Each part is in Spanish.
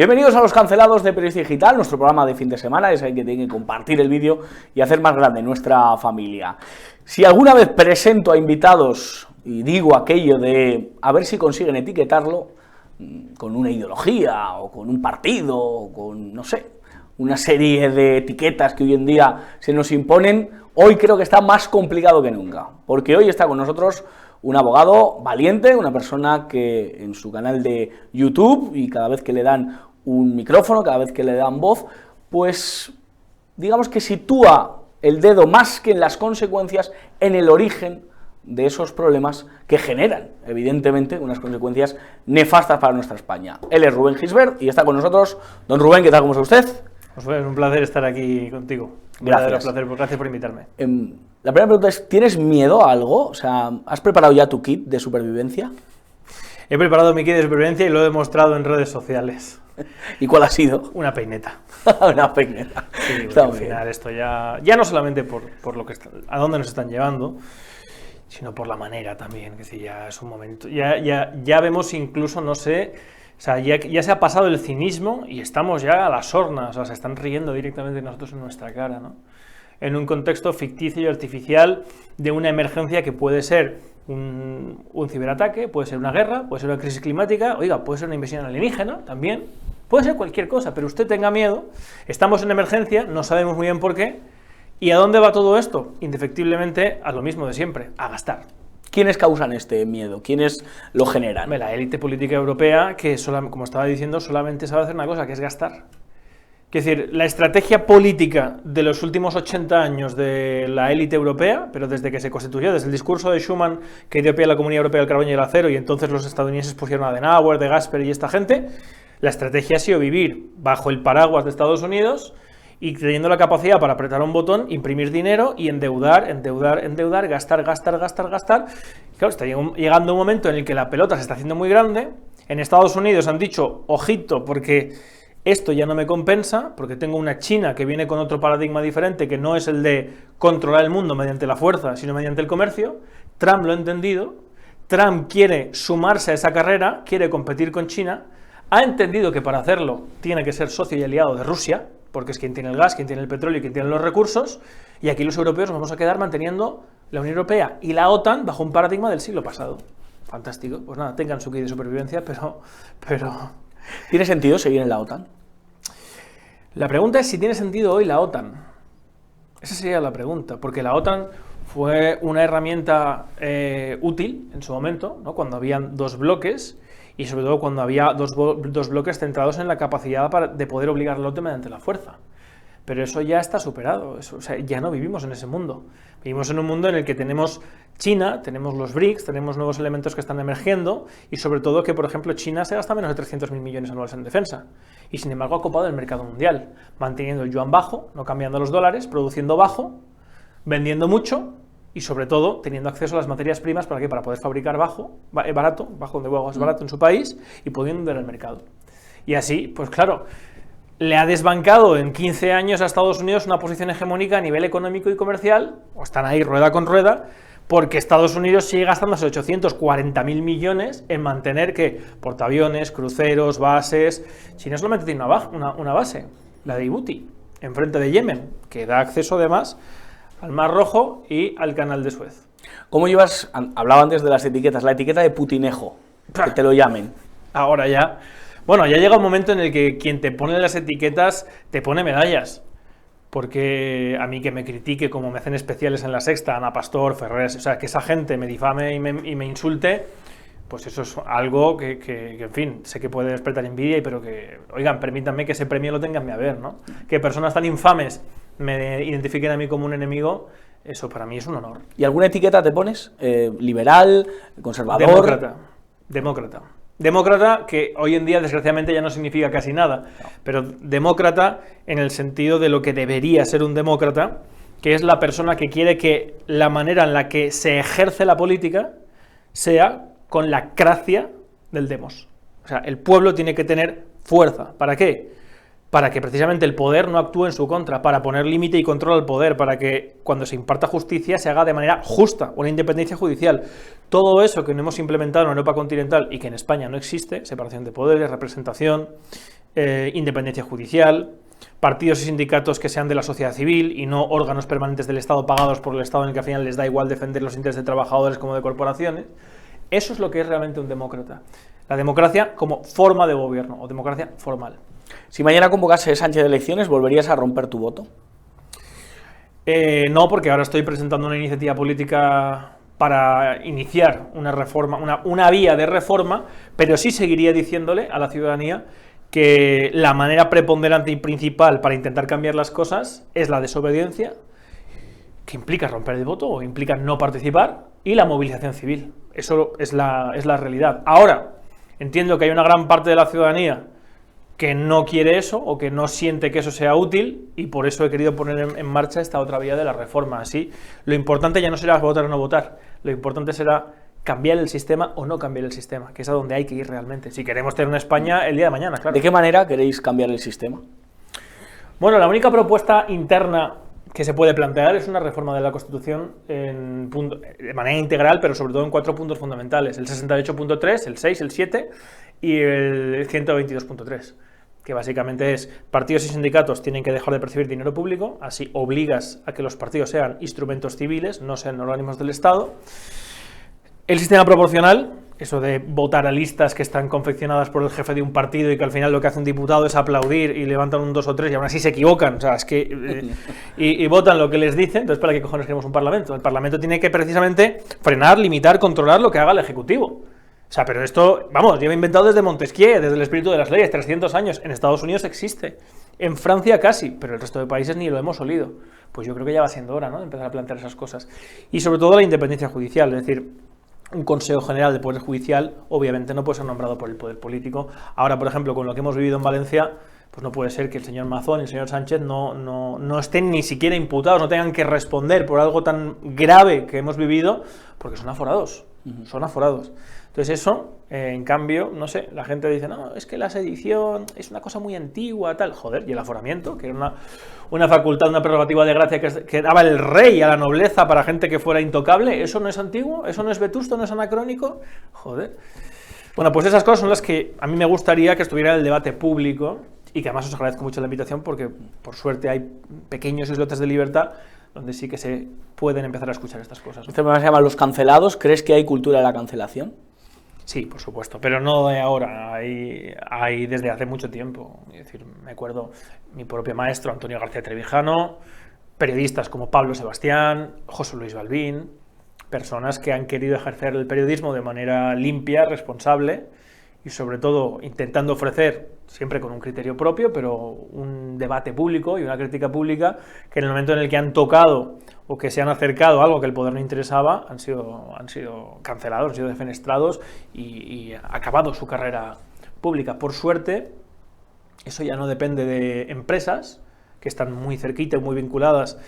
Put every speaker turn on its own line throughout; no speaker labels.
Bienvenidos a Los Cancelados de Periodista Digital, nuestro programa de fin de semana. Es ahí que tienen que compartir el vídeo y hacer más grande nuestra familia. Si alguna vez presento a invitados y digo aquello de a ver si consiguen etiquetarlo con una ideología o con un partido o con, no sé, una serie de etiquetas que hoy en día se nos imponen, hoy creo que está más complicado que nunca, porque hoy está con nosotros un abogado valiente, una persona que en su canal de YouTube, y cada vez que le dan un micrófono, cada vez que le dan voz, pues digamos que sitúa el dedo más que en las consecuencias, en el origen de esos problemas que generan, evidentemente, unas consecuencias nefastas para nuestra España. Él es Rubén Gisbert y está con nosotros. Don Rubén, ¿qué tal? ¿Cómo está usted?
Pues es un placer estar aquí contigo.
Gracias.
Gracias por invitarme.
La primera pregunta es, ¿tienes miedo a algo? O sea, ¿has preparado ya tu kit de supervivencia?
He preparado mi kit de supervivencia y lo he demostrado en redes sociales.
¿Y cuál ha sido?
Una peineta.
Una peineta.
Sí, al final esto ya no solamente por lo que a dónde nos están llevando, sino por la manera también, que sí, ya es un momento. Ya vemos incluso, no sé, o sea, ya se ha pasado el cinismo y estamos ya a las sornas, o sea, se están riendo directamente de nosotros en nuestra cara, ¿no? En un contexto ficticio y artificial de una emergencia que puede ser un ciberataque, puede ser una guerra, puede ser una crisis climática, oiga, puede ser una invasión alienígena también, puede ser cualquier cosa, pero usted tenga miedo, estamos en emergencia, no sabemos muy bien por qué, ¿y a dónde va todo esto? Indefectiblemente a lo mismo de siempre, a gastar.
¿Quiénes causan este miedo? ¿Quiénes lo generan?
La élite política europea, que, como estaba diciendo, solamente sabe hacer una cosa, que es gastar. Es decir, la estrategia política de los últimos 80 años de la élite europea, pero desde que se constituyó, desde el discurso de Schuman que dio pie a la Comunidad Europea del Carbón y el Acero, y entonces los estadounidenses pusieron a Adenauer, de Gasper y esta gente, la estrategia ha sido vivir bajo el paraguas de Estados Unidos y teniendo la capacidad para apretar un botón, imprimir dinero y endeudar, gastar. Claro, está llegando un momento en el que la pelota se está haciendo muy grande. En Estados Unidos han dicho, ojito, porque esto ya no me compensa, porque tengo una China que viene con otro paradigma diferente, que no es el de controlar el mundo mediante la fuerza, sino mediante el comercio. Trump lo ha entendido, Trump quiere sumarse a esa carrera, quiere competir con China, ha entendido que para hacerlo tiene que ser socio y aliado de Rusia, porque es quien tiene el gas, quien tiene el petróleo y quien tiene los recursos, y aquí los europeos nos vamos a quedar manteniendo la Unión Europea y la OTAN bajo un paradigma del siglo pasado. Fantástico, pues nada, tengan su kit de supervivencia, pero...
¿Tiene sentido seguir en la OTAN?
La pregunta es si tiene sentido hoy la OTAN. Esa sería la pregunta, porque la OTAN fue una herramienta útil en su momento, ¿no? Cuando habían dos bloques, y sobre todo cuando había dos bloques centrados en la capacidad de poder obligar al otro mediante la fuerza. Pero eso ya está superado, o sea, ya no vivimos en ese mundo. Vivimos en un mundo en el que tenemos China, tenemos los BRICS, tenemos nuevos elementos que están emergiendo, y sobre todo que, por ejemplo, China se gasta menos de 300.000 millones anuales en defensa, y sin embargo ha copado el mercado mundial, manteniendo el yuan bajo, no cambiando los dólares, produciendo bajo, vendiendo mucho, y sobre todo teniendo acceso a las materias primas, ¿para qué? Para poder fabricar barato donde huevo es barato en su país, y pudiendo vender el mercado. Y así, pues claro, le ha desbancado en 15 años a Estados Unidos una posición hegemónica a nivel económico y comercial, o están ahí rueda con rueda, porque Estados Unidos sigue gastándose 840.000 millones en mantener que portaaviones, cruceros, bases. China solamente tiene una base, la de Djibouti, enfrente de Yemen, que da acceso además al Mar Rojo y al Canal de Suez.
¿Cómo llevas, hablaba antes de las etiquetas, la etiqueta de putinejo, que te lo llamen?
Ahora ya, bueno, ya llega un momento en el que quien te pone las etiquetas te pone medallas. Porque a mí que me critique como me hacen especiales en La Sexta, Ana Pastor, Ferreras, o sea, que esa gente me difame y me insulte, pues eso es algo que, en fin, sé que puede despertar envidia, pero que, oigan, permítanme que ese premio lo tengan a ver, ¿no? Que personas tan infames me identifiquen a mí como un enemigo, eso para mí es un honor.
¿Y alguna etiqueta te pones? ¿Liberal? ¿Conservador?
Demócrata, que hoy en día desgraciadamente ya no significa casi nada, pero demócrata en el sentido de lo que debería ser un demócrata, que es la persona que quiere que la manera en la que se ejerce la política sea con la cracia del demos. O sea, el pueblo tiene que tener fuerza. ¿Para qué? Para que precisamente el poder no actúe en su contra, para poner límite y control al poder, para que cuando se imparta justicia se haga de manera justa, una independencia judicial. Todo eso que no hemos implementado en Europa continental y que en España no existe, separación de poderes, representación, independencia judicial, partidos y sindicatos que sean de la sociedad civil y no órganos permanentes del Estado pagados por el Estado, en el que al final les da igual defender los intereses de trabajadores como de corporaciones. Eso es lo que es realmente un demócrata. La democracia como forma de gobierno, o democracia formal.
Si mañana convocase Sánchez de elecciones, ¿volverías a romper tu voto?
No, porque ahora estoy presentando una iniciativa política para iniciar una reforma, una vía de reforma, pero sí seguiría diciéndole a la ciudadanía que la manera preponderante y principal para intentar cambiar las cosas es la desobediencia, que implica romper el voto o implica no participar, y la movilización civil. Eso es la realidad. Ahora, entiendo que hay una gran parte de la ciudadanía que no quiere eso o que no siente que eso sea útil, y por eso he querido poner en marcha esta otra vía de la reforma. Así, lo importante ya no será votar o no votar, lo importante será cambiar el sistema o no cambiar el sistema, que es a donde hay que ir realmente, si queremos tener una España el día de mañana, claro.
¿De qué manera queréis cambiar el sistema?
Bueno, la única propuesta interna que se puede plantear es una reforma de la Constitución de manera integral, pero sobre todo en 4 puntos fundamentales: el 68.3, el 6, el 7 y el 122.3, que básicamente es: partidos y sindicatos tienen que dejar de percibir dinero público, así obligas a que los partidos sean instrumentos civiles, no sean organismos del Estado. El sistema proporcional, eso de votar a listas que están confeccionadas por el jefe de un partido y que al final lo que hace un diputado es aplaudir y levantan un 2 o 3 y aún así se equivocan, o sea, es que y votan lo que les dicen. Entonces, ¿para qué cojones queremos un parlamento? El parlamento tiene que precisamente frenar, limitar, controlar lo que haga el ejecutivo. O sea, pero esto, vamos, lleva inventado desde Montesquieu, desde el espíritu de las leyes, 300 años. En Estados Unidos existe, en Francia casi, pero el resto de países ni lo hemos olido. Pues yo creo que ya va siendo hora, ¿no?, de empezar a plantear esas cosas. Y sobre todo la independencia judicial, es decir, un Consejo General de Poder Judicial obviamente no puede ser nombrado por el poder político. Ahora, por ejemplo, con lo que hemos vivido en Valencia, pues no puede ser que el señor Mazón y el señor Sánchez no estén ni siquiera imputados, no tengan que responder por algo tan grave que hemos vivido, porque son aforados, son aforados. Entonces eso, en cambio, no sé, la gente dice, no, es que la sedición es una cosa muy antigua, tal. Joder, y el aforamiento, que era una facultad, una prerrogativa de gracia que daba el rey a la nobleza para gente que fuera intocable, ¿eso no es antiguo? ¿Eso no es vetusto? ¿No es anacrónico? Joder. Bueno, pues esas cosas son las que a mí me gustaría que estuviera en el debate público, y que además os agradezco mucho la invitación, porque por suerte hay pequeños islotes de libertad donde sí que se pueden empezar a escuchar estas cosas, ¿no?
Este programa se llama Los Cancelados. ¿Crees que hay cultura de la cancelación?
Sí, por supuesto, pero no de ahora, hay desde hace mucho tiempo. Es decir, me acuerdo mi propio maestro, Antonio García Trevijano, periodistas como Pablo Sebastián, José Luis Balbín, personas que han querido ejercer el periodismo de manera limpia, responsable y sobre todo intentando ofrecer, siempre con un criterio propio, pero un debate público y una crítica pública que en el momento en el que han tocado o que se han acercado a algo que el poder no interesaba, han sido cancelados, han sido defenestrados y acabado su carrera pública. Por suerte, eso ya no depende de empresas que están muy cerquita y muy vinculadas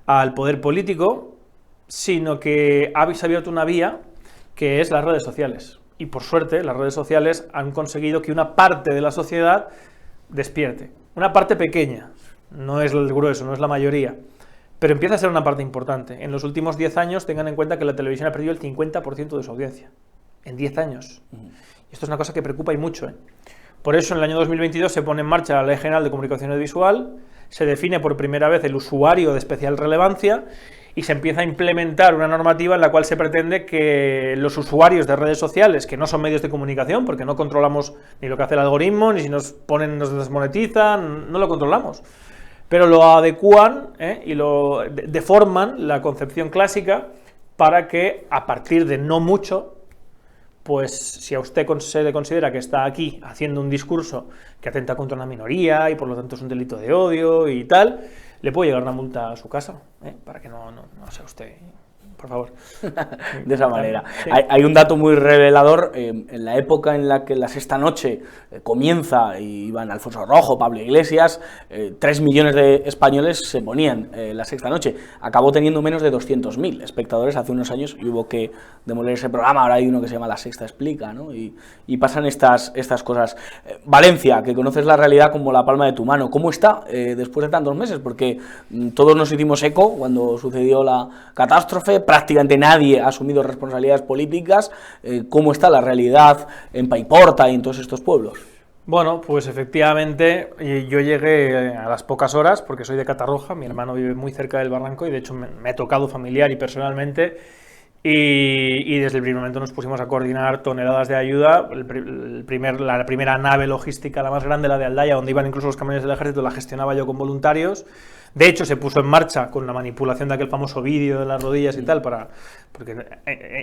al poder político, sino que habéis abierto una vía que es las redes sociales. Y por suerte, las redes sociales han conseguido que una parte de la sociedad despierte. Una parte pequeña, no es el grueso, no es la mayoría, pero empieza a ser una parte importante. En los últimos 10 años, tengan en cuenta que la televisión ha perdido el 50% de su audiencia. En 10 años. Y esto es una cosa que preocupa y mucho, ¿eh? Por eso, en el año 2022 se pone en marcha la Ley General de Comunicación Audiovisual, se define por primera vez el usuario de especial relevancia y se empieza a implementar una normativa en la cual se pretende que los usuarios de redes sociales, que no son medios de comunicación, porque no controlamos ni lo que hace el algoritmo, ni si nos ponen, nos desmonetizan, no lo controlamos, pero lo adecúan y lo deforman la concepción clásica para que a partir de no mucho, pues si a usted se le considera que está aquí haciendo un discurso que atenta contra una minoría y por lo tanto es un delito de odio y tal, le puede llegar una multa a su casa, para que no sea usted, por favor.
De esa manera.
Sí.
Hay un dato muy revelador. En la época en la que la Sexta Noche comienza y iban Alfonso Rojo, Pablo Iglesias, 3 millones de españoles se ponían la Sexta Noche. Acabó teniendo menos de 200.000 espectadores hace unos años y hubo que demoler ese programa. Ahora hay uno que se llama La Sexta Explica, ¿no? Y pasan estas cosas. Valencia, que conoces la realidad como la palma de tu mano, ¿cómo está después de tantos meses? Porque todos nos hicimos eco cuando sucedió la catástrofe. Prácticamente nadie ha asumido responsabilidades políticas. ¿Cómo está la realidad en Paiporta y en todos estos pueblos?
Bueno, pues efectivamente yo llegué a las pocas horas, porque soy de Catarroja, mi hermano vive muy cerca del barranco y de hecho me ha tocado familiar y personalmente, y desde el primer momento nos pusimos a coordinar toneladas de ayuda. La primera nave logística, la más grande, la de Aldaya, donde iban incluso los camiones del ejército, la gestionaba yo con voluntarios. De hecho, se puso en marcha con la manipulación de aquel famoso vídeo de las rodillas y tal, porque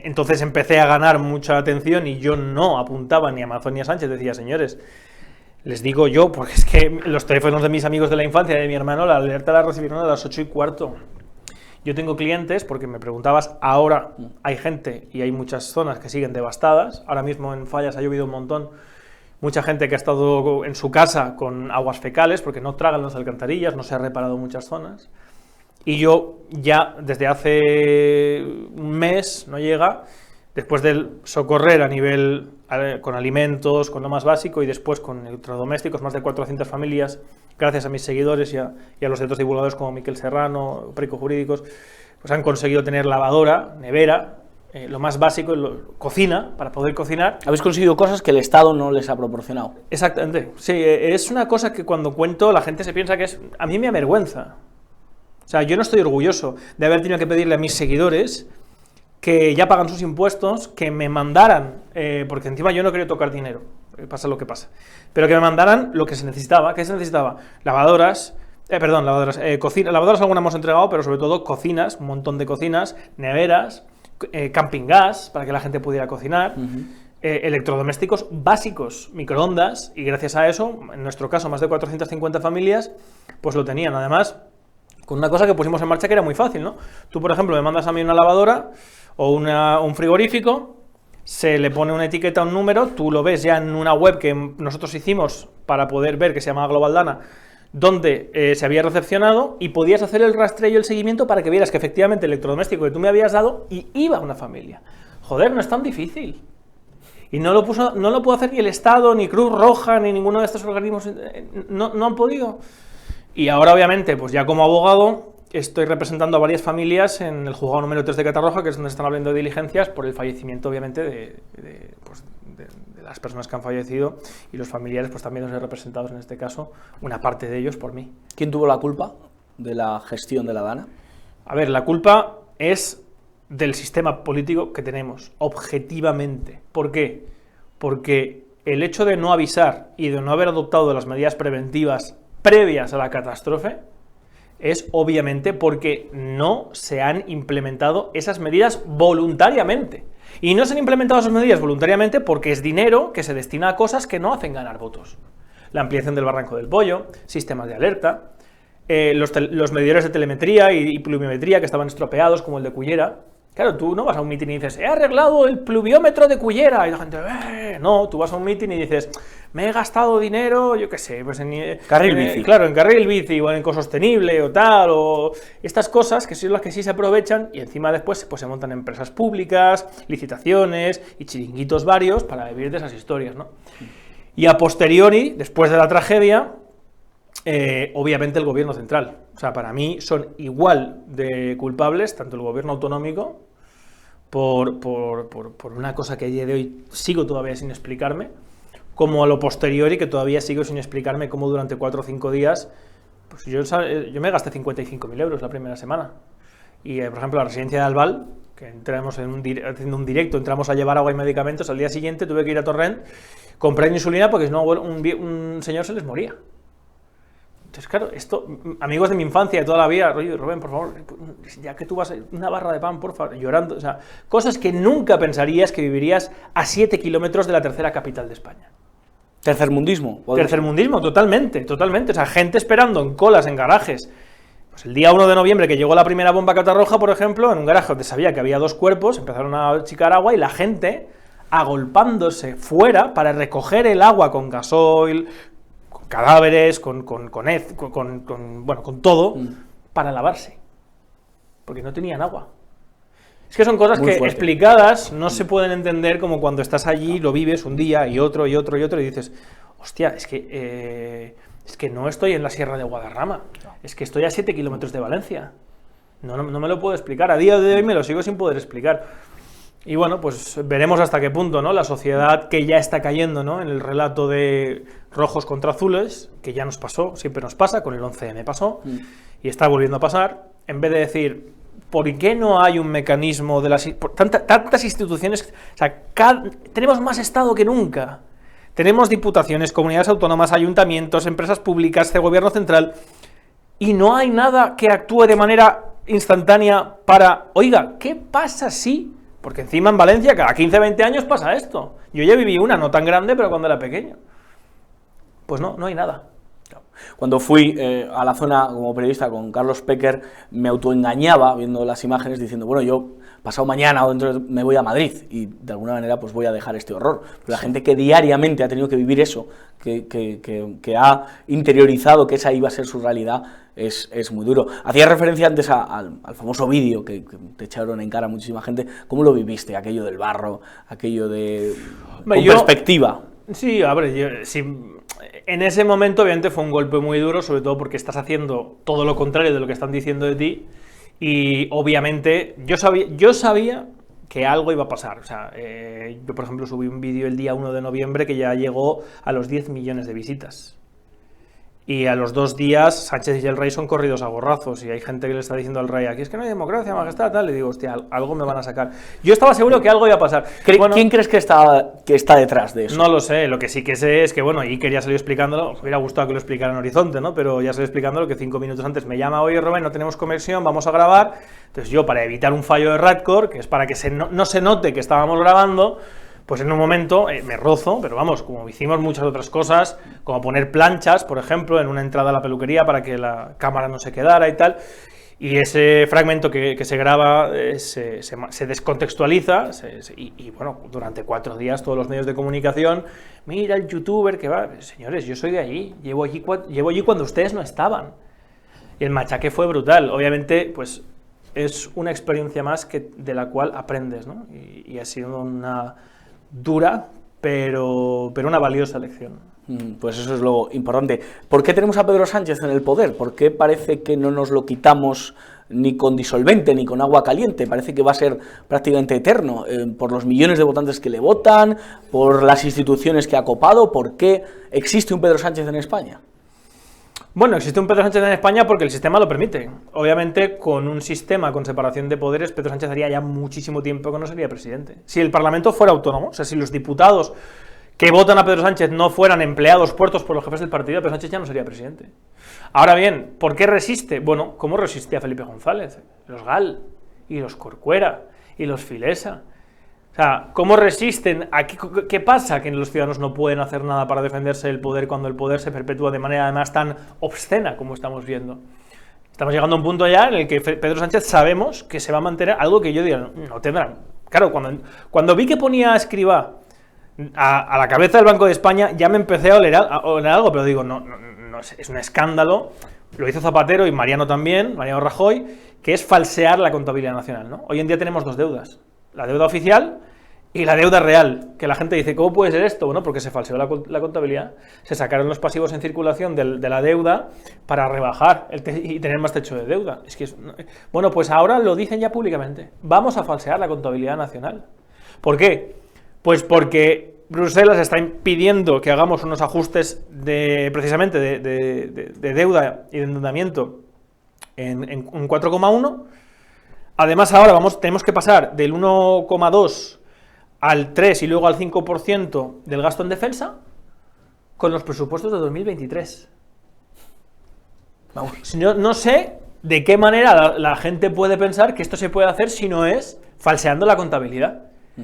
entonces empecé a ganar mucha atención y yo no apuntaba ni a Mazón ni a Sánchez, decía, señores, les digo yo, porque es que los teléfonos de mis amigos de la infancia, de mi hermano, la alerta la recibieron a las 8:15. Yo tengo clientes, porque me preguntabas, ahora hay gente y hay muchas zonas que siguen devastadas, ahora mismo en Fallas ha llovido un montón, mucha gente que ha estado en su casa con aguas fecales, porque no tragan las alcantarillas, no se ha reparado muchas zonas, y yo ya desde hace un mes, no llega, después del socorrer a nivel con alimentos, con lo más básico, y después con electrodomésticos, más de 400 familias, gracias a mis seguidores y a los de otros divulgadores como Miquel Serrano, Perico Jurídicos, pues han conseguido tener lavadora, nevera, lo más básico, cocina, para poder cocinar.
Habéis conseguido cosas que el Estado no les ha proporcionado.
Exactamente, sí, es una cosa que cuando cuento la gente se piensa que es... A mí me avergüenza. O sea, yo no estoy orgulloso de haber tenido que pedirle a mis seguidores que ya pagan sus impuestos, que me mandaran, porque encima yo no quería tocar dinero, pasa lo que pasa, pero que me mandaran lo que se necesitaba. ¿Qué se necesitaba? Lavadoras, cocinas, lavadoras algunas hemos entregado, pero sobre todo cocinas, un montón de cocinas, neveras, camping gas, para que la gente pudiera cocinar, electrodomésticos básicos, microondas, y gracias a eso, en nuestro caso, más de 450 familias, pues lo tenían. Además, con una cosa que pusimos en marcha que era muy fácil, ¿no? Tú, por ejemplo, me mandas a mí una lavadora o un frigorífico, se le pone una etiqueta, un número, tú lo ves ya en una web que nosotros hicimos para poder ver, que se llama Global Dana, donde se había recepcionado, y podías hacer el rastreo y el seguimiento para que vieras que efectivamente el electrodoméstico que tú me habías dado y iba a una familia. Joder, no es tan difícil. Y no lo pudo hacer ni el Estado, ni Cruz Roja, ni ninguno de estos organismos, no han podido. Y ahora, obviamente, pues ya como abogado, estoy representando a varias familias en el juzgado número 3 de Catarroja, que es donde están hablando de diligencias por el fallecimiento, obviamente, de las personas que han fallecido, y los familiares pues también los he representados en este caso, una parte de ellos por mí.
¿Quién tuvo la culpa de la gestión de la Dana?
A ver, la culpa es del sistema político que tenemos, objetivamente. ¿Por qué? Porque el hecho de no avisar y de no haber adoptado las medidas preventivas previas a la catástrofe es obviamente porque no se han implementado esas medidas voluntariamente. Y no se han implementado esas medidas voluntariamente porque es dinero que se destina a cosas que no hacen ganar votos. La ampliación del Barranco del Pollo, sistemas de alerta, los medidores de telemetría y pluviometría que estaban estropeados, como el de Cullera. Claro, tú no vas a un mitin y dices, he arreglado el pluviómetro de Cullera, y la gente, no, tú vas a un mitin y dices, me he gastado dinero, yo qué sé, pues en
carril bici.
Claro, en carril bici, o en ecosostenible, o tal, o estas cosas que son las que sí se aprovechan, y encima después pues se montan empresas públicas, licitaciones y chiringuitos varios para vivir de esas historias, ¿no? Y a posteriori, después de la tragedia, obviamente el gobierno central. O sea, para mí son igual de culpables, tanto el gobierno autonómico, por una cosa que a día de hoy sigo todavía sin explicarme, como a lo posteriori, que todavía sigo sin explicarme cómo durante 4 o 5 días, pues yo me gasté 55.000 euros la primera semana. Y, por ejemplo, la residencia de Albal, que entramos haciendo un directo, entramos a llevar agua y medicamentos, al día siguiente tuve que ir a Torrent, comprar insulina porque si no un señor se les moría. Entonces, claro, esto, amigos de mi infancia, de toda la vida, oye, Rubén, por favor, ya que tú vas a una barra de pan, por favor, llorando, o sea, cosas que nunca pensarías que vivirías a 7 kilómetros de la tercera capital de España.
Tercermundismo.
Tercermundismo, totalmente, totalmente, o sea, gente esperando en colas, en garajes. Pues el día 1 de noviembre que llegó la primera bomba a Catarroja, por ejemplo, en un garaje donde sabía que había 2 cuerpos, empezaron a achicar agua y la gente agolpándose fuera para recoger el agua con gasoil, cadáveres, con todo, para lavarse, porque no tenían agua. Es que son cosas que explicadas no se pueden entender, como cuando estás allí, lo vives un día y otro, y dices, hostia, es que no estoy en la Sierra de Guadarrama, es que estoy a 7 kilómetros de Valencia. No me lo puedo explicar, a día de hoy me lo sigo sin poder explicar. Y bueno, pues veremos hasta qué punto, ¿no? La sociedad que ya está cayendo, ¿no?, en el relato de rojos contra azules, que ya nos pasó, siempre nos pasa, con el 11M pasó, y está volviendo a pasar, en vez de decir, ¿por qué no hay un mecanismo de las... tantas instituciones, o sea, tenemos más Estado que nunca. Tenemos diputaciones, comunidades autónomas, ayuntamientos, empresas públicas, el gobierno central, y no hay nada que actúe de manera instantánea para, oiga, ¿qué pasa si...? Porque encima en Valencia cada 15-20 años pasa esto. Yo ya viví una, no tan grande, pero cuando era pequeño. Pues no hay nada.
Cuando fui a la zona como periodista con Carlos Pecker, me autoengañaba viendo las imágenes diciendo, bueno, yo pasado mañana o dentro me voy a Madrid y de alguna manera pues voy a dejar este horror. Pero la gente que diariamente ha tenido que vivir eso, que ha interiorizado que esa iba a ser su realidad, es muy duro. Hacías referencia antes al famoso vídeo que te echaron en cara muchísima gente. ¿Cómo lo viviste? Aquello del barro, aquello de... con perspectiva.
Sí, a ver, en ese momento obviamente fue un golpe muy duro, sobre todo porque estás haciendo todo lo contrario de lo que están diciendo de ti, y obviamente yo sabía que algo iba a pasar. O sea, yo por ejemplo subí un vídeo el día 1 de noviembre que ya llegó a los 10 millones de visitas. Y a los 2 días Sánchez y el rey son corridos a gorrazos, y hay gente que le está diciendo al rey, aquí es que no hay democracia, majestad, tal. Le digo, hostia, algo me van a sacar. Yo estaba seguro que algo iba a pasar.
¿Quién crees que está detrás de eso?
No lo sé, lo que sí que sé es que, bueno, Iker ya salió explicándolo, me hubiera gustado que lo explicara en Horizonte, ¿no? Pero ya salió explicándolo que 5 minutos antes me llama, oye Rubén, no tenemos conexión, vamos a grabar. Entonces yo, para evitar un fallo de Radcore, que es para que no se note que estábamos grabando, pues en un momento me rozo, pero vamos, como hicimos muchas otras cosas, como poner planchas, por ejemplo, en una entrada a la peluquería para que la cámara no se quedara y tal, y ese fragmento que se graba se descontextualiza, y bueno, durante 4 días todos los medios de comunicación, mira el youtuber que va, señores, yo soy de allí, llevo allí cuando ustedes no estaban, y el machaque fue brutal. Obviamente, pues es una experiencia más de la cual aprendes, ¿no? Y ha sido una dura, pero una valiosa lección.
Pues eso es lo importante. ¿Por qué tenemos a Pedro Sánchez en el poder? ¿Por qué parece que no nos lo quitamos ni con disolvente ni con agua caliente? Parece que va a ser prácticamente eterno, por los millones de votantes que le votan, por las instituciones que ha copado. ¿Por qué existe un Pedro Sánchez en España?
Bueno, existe un Pedro Sánchez en España porque el sistema lo permite. Obviamente, con un sistema con separación de poderes, Pedro Sánchez haría ya muchísimo tiempo que no sería presidente. Si el Parlamento fuera autónomo, o sea, si los diputados que votan a Pedro Sánchez no fueran empleados puestos por los jefes del partido, Pedro Sánchez ya no sería presidente. Ahora bien, ¿por qué resiste? Bueno, ¿cómo resistía Felipe González? Los Gal, y los Corcuera, y los Filesa. O sea, ¿cómo resisten? ¿Qué pasa? Que los ciudadanos no pueden hacer nada para defenderse del poder cuando el poder se perpetúa de manera además tan obscena como estamos viendo. Estamos llegando a un punto ya en el que Pedro Sánchez sabemos que se va a mantener algo que yo diría, no tendrán. Claro, cuando vi que ponía a Escrivá a la cabeza del Banco de España, ya me empecé a oler algo, pero digo, no, es un escándalo. Lo hizo Zapatero y Mariano también, Mariano Rajoy, que es falsear la contabilidad nacional, ¿no? Hoy en día tenemos 2 deudas. La deuda oficial y la deuda real, que la gente dice, ¿cómo puede ser esto? Bueno, porque se falseó la contabilidad, se sacaron los pasivos en circulación de la deuda para rebajar y tener más techo de deuda. Bueno, pues ahora lo dicen ya públicamente, vamos a falsear la contabilidad nacional. ¿Por qué? Pues porque Bruselas está impidiendo que hagamos unos ajustes precisamente de deuda y de endeudamiento en 4,1. Además, ahora tenemos que pasar del 1,2 al 3 y luego al 5% del gasto en defensa con los presupuestos de 2023. Vamos, no sé de qué manera la gente puede pensar que esto se puede hacer si no es falseando la contabilidad.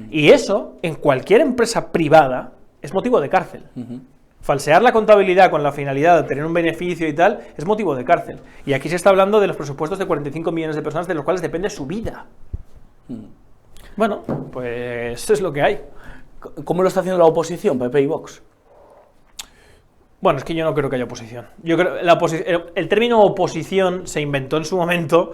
Y eso, en cualquier empresa privada, es motivo de cárcel. Falsear la contabilidad con la finalidad de tener un beneficio y tal, es motivo de cárcel. Y aquí se está hablando de los presupuestos de 45 millones de personas, de los cuales depende su vida. Bueno, pues eso es lo que hay.
¿Cómo lo está haciendo la oposición, PP y Vox?
Bueno, es que yo no creo que haya oposición. Yo creo el término oposición se inventó en su momento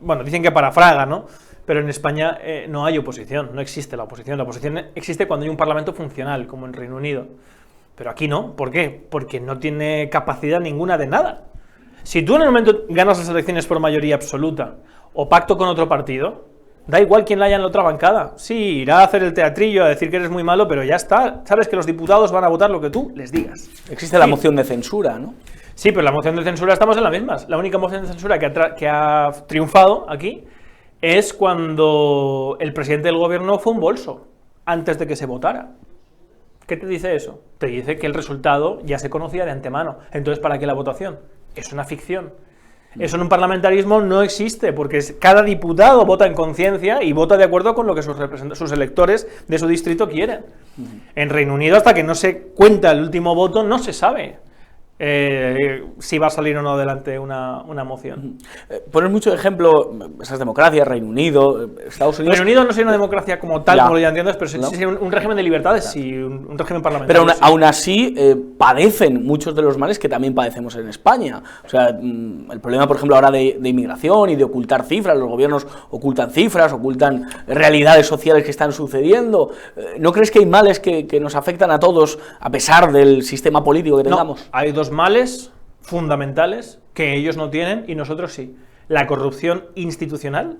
bueno, dicen que para Fraga, ¿no? Pero en España no hay oposición, no existe la oposición. La oposición existe cuando hay un parlamento funcional, como en Reino Unido. Pero aquí no. ¿Por qué? Porque no tiene capacidad ninguna de nada. Si tú en el momento ganas las elecciones por mayoría absoluta o pacto con otro partido, da igual quién la haya en la otra bancada. Sí, irá a hacer el teatrillo, a decir que eres muy malo, pero ya está. Sabes que los diputados van a votar lo que tú les digas.
Existe la moción de censura, ¿no?
Sí, pero la moción de censura estamos en las mismas. La única moción de censura que ha triunfado aquí es cuando el presidente del gobierno fue un bolso, antes de que se votara. ¿Qué te dice eso? Te dice que el resultado ya se conocía de antemano. Entonces, ¿para qué la votación? Es una ficción. Eso en un parlamentarismo no existe, porque cada diputado vota en conciencia y vota de acuerdo con lo que sus electores de su distrito quieren. En Reino Unido, hasta que no se cuenta el último voto, no se sabe si va a salir o no adelante una moción.
Poner mucho ejemplo, esas democracias, Reino Unido, Estados Unidos...
Reino Unido no es una democracia como tal, como lo ya entiendes, pero sí un régimen de libertades y un régimen parlamentario.
Pero aún así padecen muchos de los males que también padecemos en España. O sea, el problema, por ejemplo, ahora de inmigración y de ocultar cifras, los gobiernos ocultan cifras, ocultan realidades sociales que están sucediendo. ¿No crees que hay males que nos afectan a todos, a pesar del sistema político que tengamos?
No, hay dos males fundamentales que ellos no tienen y nosotros sí. La corrupción institucional,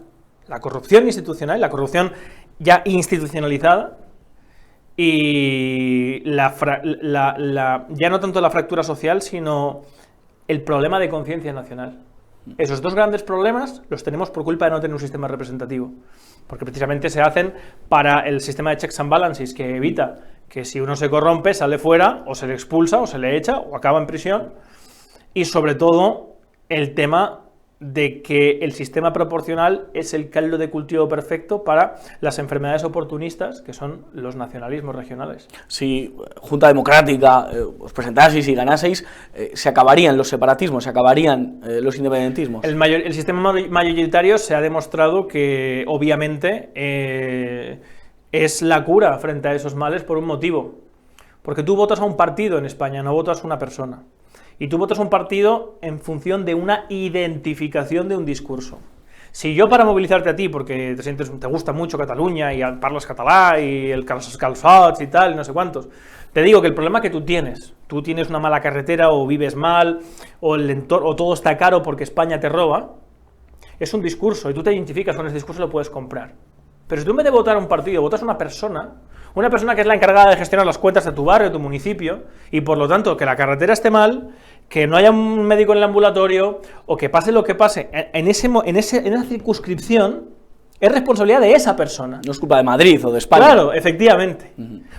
la corrupción ya institucionalizada, y ya no tanto la fractura social, sino el problema de conciencia nacional. Esos dos grandes problemas los tenemos por culpa de no tener un sistema representativo, porque precisamente se hacen para el sistema de checks and balances, que evita que si uno se corrompe, sale fuera, o se le expulsa, o se le echa, o acaba en prisión, y sobre todo el tema de que el sistema proporcional es el caldo de cultivo perfecto para las enfermedades oportunistas, que son los nacionalismos regionales.
Si Junta Democrática os presentaseis y ganaseis, se acabarían los separatismos, se acabarían los independentismos.
El sistema mayoritario se ha demostrado que, obviamente, es la cura frente a esos males por un motivo. Porque tú votas a un partido en España, no votas a una persona. Y tú votas a un partido en función de una identificación de un discurso. Si yo, para movilizarte a ti, porque te gusta mucho Cataluña y parlas catalá y el calçots y tal, y no sé cuántos, te digo que el problema que tú tienes una mala carretera, o vives mal, o el entorno, o todo está caro porque España te roba, es un discurso, y tú te identificas con ese discurso y lo puedes comprar. Pero si tú, en vez de votar a un partido, votas a una persona que es la encargada de gestionar las cuentas de tu barrio, de tu municipio, y por lo tanto que la carretera esté mal, que no haya un médico en el ambulatorio, o que pase lo que pase en esa circunscripción, es responsabilidad de esa persona.
No es culpa de Madrid o de España.
Claro, efectivamente.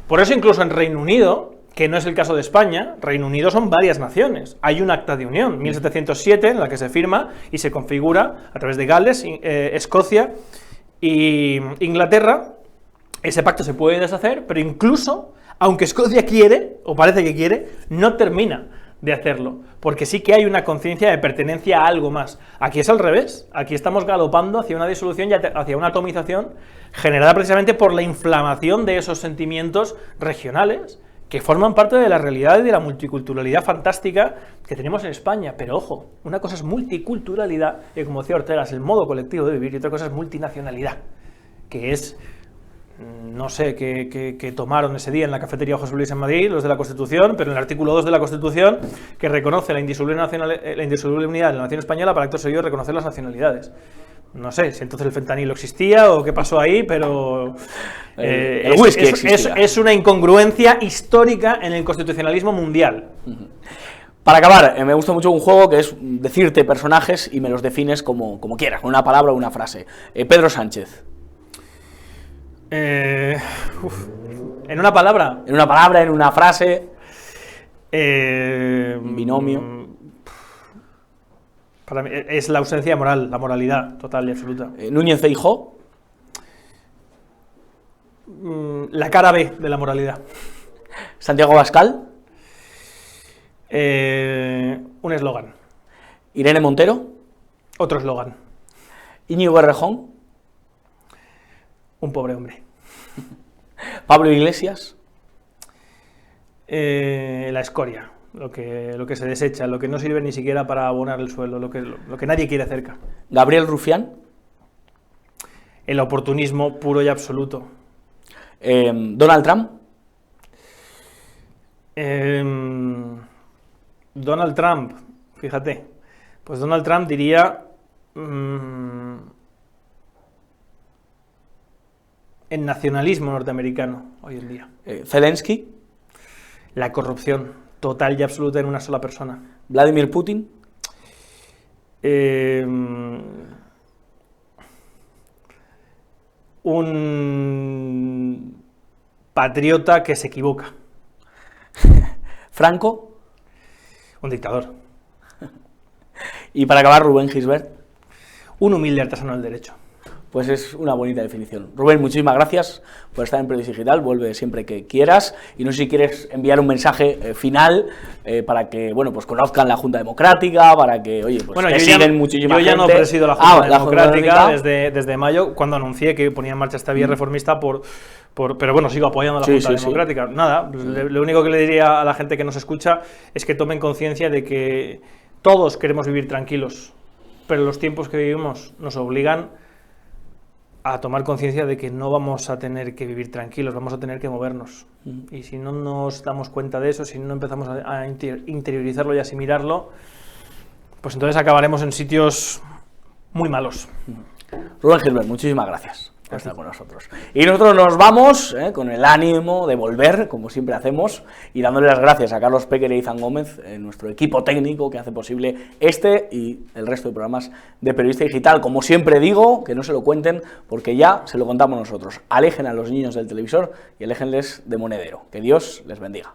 Por eso incluso en Reino Unido, que no es el caso de España, Reino Unido son varias naciones. Hay un acta de unión, 1707, en la que se firma y se configura a través de Gales, Escocia y Inglaterra. Ese pacto se puede deshacer, pero incluso, aunque Escocia quiere, o parece que quiere, no termina de hacerlo, porque sí que hay una conciencia de pertenencia a algo más. Aquí es al revés, aquí estamos galopando hacia una disolución y hacia una atomización generada precisamente por la inflamación de esos sentimientos regionales que forman parte de la realidad y de la multiculturalidad fantástica que tenemos en España. Pero ojo, una cosa es multiculturalidad, y como decía Ortega, es el modo colectivo de vivir, y otra cosa es multinacionalidad, que es, no sé qué tomaron ese día en la cafetería José Luis en Madrid, los de la Constitución, pero en el artículo 2 de la Constitución, que reconoce la indisoluble unidad de la nación española, para acto seguido reconocer las nacionalidades. No sé si entonces el fentanilo existía o qué pasó ahí, pero es una incongruencia histórica en el constitucionalismo mundial.
Para acabar, me gusta mucho un juego que es decirte personajes y me los defines como quieras, con una palabra o una frase. Pedro Sánchez.
¿En una palabra?
En una palabra, en una frase. Un binomio.
Para mí es la ausencia de moral, la moralidad total y absoluta.
Núñez Feijóo.
La cara B de la moralidad.
Santiago Abascal.
Un eslogan.
Irene Montero.
Otro eslogan.
Íñigo Errejón.
Un pobre hombre.
Pablo Iglesias.
La escoria, lo que se desecha, lo que no sirve ni siquiera para abonar el suelo, lo que nadie quiere cerca.
Gabriel Rufián.
El oportunismo puro y absoluto.
Donald Trump.
Donald Trump, fíjate, Pues Donald Trump diría el nacionalismo norteamericano hoy en día.
Zelensky.
La corrupción total y absoluta en una sola persona.
Vladimir Putin.
Un patriota que se equivoca.
Franco.
Un dictador.
Y para acabar, Rubén Gisbert.
Un humilde artesano del derecho.
Pues es una bonita definición. Rubén, muchísimas gracias por estar en Periodista Digital, vuelve siempre que quieras, y no sé si quieres enviar un mensaje final para que, bueno, pues conozcan la Junta Democrática, para que, oye, pues
bueno,
te siguen muchísima gente.
Yo ya no presido la Junta Democrática
Junta
desde mayo, cuando anuncié que ponía en marcha esta vía reformista pero bueno, sigo apoyando a la Junta Democrática. Nada, lo único que le diría a la gente que nos escucha es que tomen conciencia de que todos queremos vivir tranquilos, pero los tiempos que vivimos nos obligan a tomar conciencia de que no vamos a tener que vivir tranquilos, vamos a tener que movernos. Y si no nos damos cuenta de eso, si no empezamos a interiorizarlo y asimilarlo, pues entonces acabaremos en sitios muy malos.
Rubén Gisbert, muchísimas gracias por estar con nosotros. Y nosotros nos vamos con el ánimo de volver, como siempre hacemos, y dándole las gracias a Carlos Péquer e Izan Gómez, nuestro equipo técnico que hace posible este y el resto de programas de Periodista Digital. Como siempre digo, que no se lo cuenten, porque ya se lo contamos nosotros. Alejen a los niños del televisor y aléjenles de Monedero. Que Dios les bendiga.